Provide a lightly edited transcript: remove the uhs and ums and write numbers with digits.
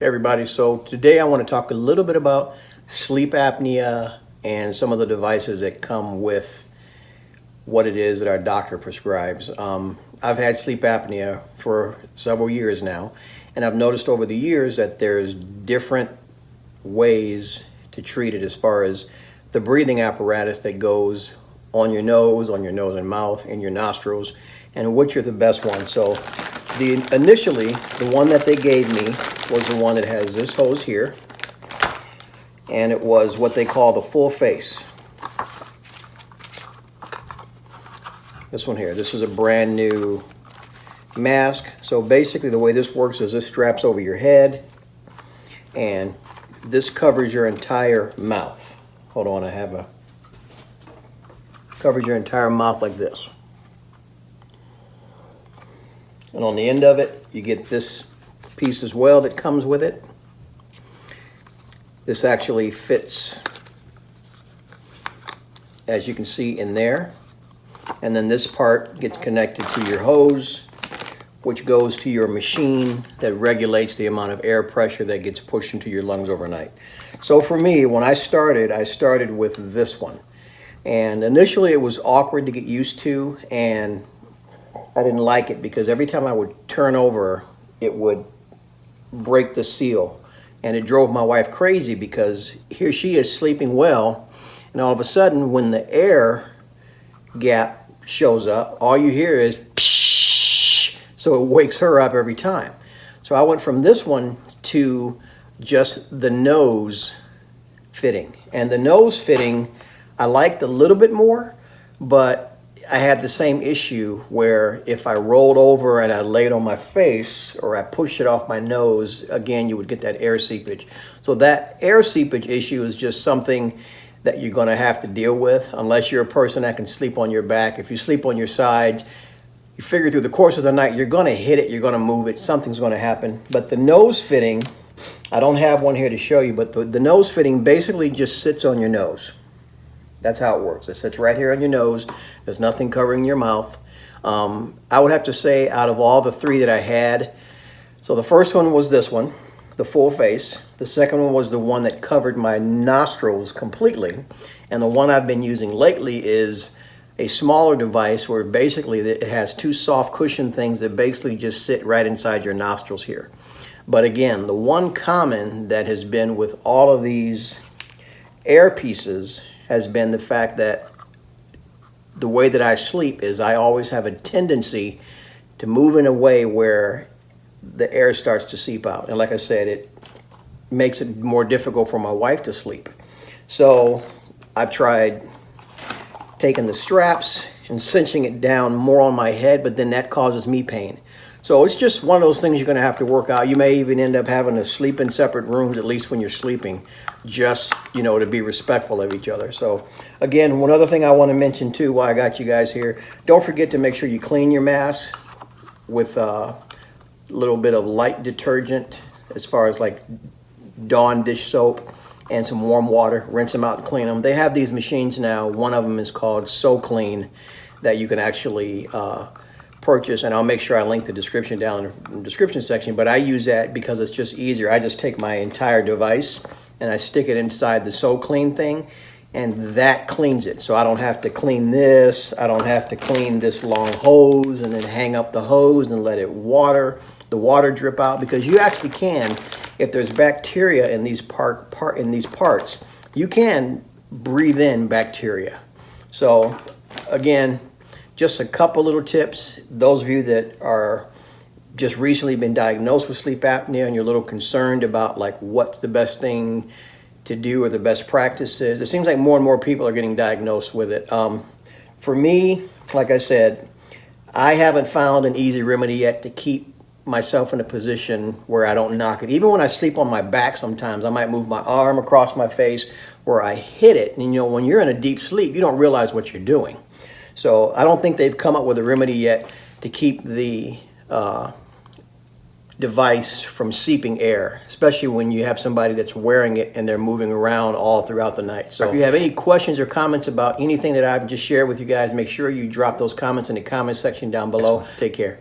Everybody, so today I want to talk a little bit about sleep apnea and some of the devices that come with what it is that our doctor prescribes. I've had sleep apnea for several years now, and I've noticed over the years that there's different ways to treat it as far as the breathing apparatus that goes on your nose and mouth, in your nostrils, and which are the best ones. So initially, the one that they gave me was the one that has this hose here, and it was what they call the full face. This one here, this is a brand new mask. So basically the way this works is this straps over your head, and this covers your entire mouth. Hold on, covers your entire mouth like this. And on the end of it, you get this piece as well that comes with it. This actually fits, as you can see, in there. And then this part gets connected to your hose, which goes to your machine that regulates the amount of air pressure that gets pushed into your lungs overnight. So for me, when I started with this one. And initially it was awkward to get used to, and I didn't like it because every time I would turn over, it would break the seal. And it drove my wife crazy because here she is sleeping well, and all of a sudden when the air gap shows up, all you hear is pshh, so it wakes her up every time. So I went from this one to just the nose fitting. And the nose fitting I liked a little bit more, but I had the same issue where if I rolled over and I laid on my face or I pushed it off my nose, again, you would get that air seepage. So that air seepage issue is just something that you're going to have to deal with unless you're a person that can sleep on your back. If you sleep on your side, you figure through the course of the night, you're going to hit it, you're going to move it, something's going to happen. But the nose fitting, I don't have one here to show you, but the nose fitting basically just sits on your nose. That's how it works. It sits right here on your nose. There's nothing covering your mouth. I would have to say out of all the three that I had, so the first one was this one, the full face. The second one was the one that covered my nostrils completely. And the one I've been using lately is a smaller device where basically it has two soft cushion things that basically just sit right inside your nostrils here. But again, the one common that has been with all of these air pieces has been the fact that the way that I sleep is I always have a tendency to move in a way where the air starts to seep out. And like I said, it makes it more difficult for my wife to sleep. So I've tried taking the straps and cinching it down more on my head, but then that causes me pain. So it's just one of those things you're going to have to work out. You may even end up having to sleep in separate rooms, at least when you're sleeping, just, to be respectful of each other. So again, one other thing I want to mention too while I got you guys here, don't forget to make sure you clean your mask with a little bit of light detergent, as far as like Dawn dish soap and some warm water. Rinse them out and clean them. They have these machines now. One of them is called So Clean that you can actually purchase, and I'll make sure I link the description down in the description section, but I use that because it's just easier. I just take my entire device and I stick it inside the So Clean thing, and that cleans it. So I don't have to clean this, I don't have to clean this long hose and then hang up the hose and let the water drip out, because you actually can, if there's bacteria in these parts, you can breathe in bacteria. So again, just a couple little tips. Those of you that are just recently been diagnosed with sleep apnea and you're a little concerned about like what's the best thing to do or the best practices, it seems like more and more people are getting diagnosed with it. For me, like I said, I haven't found an easy remedy yet to keep myself in a position where I don't knock it. Even when I sleep on my back, sometimes I might move my arm across my face where I hit it. And when you're in a deep sleep, you don't realize what you're doing. So I don't think they've come up with a remedy yet to keep the device from seeping air, especially when you have somebody that's wearing it and they're moving around all throughout the night. So if you have any questions or comments about anything that I've just shared with you guys, make sure you drop those comments in the comment section down below. Take care.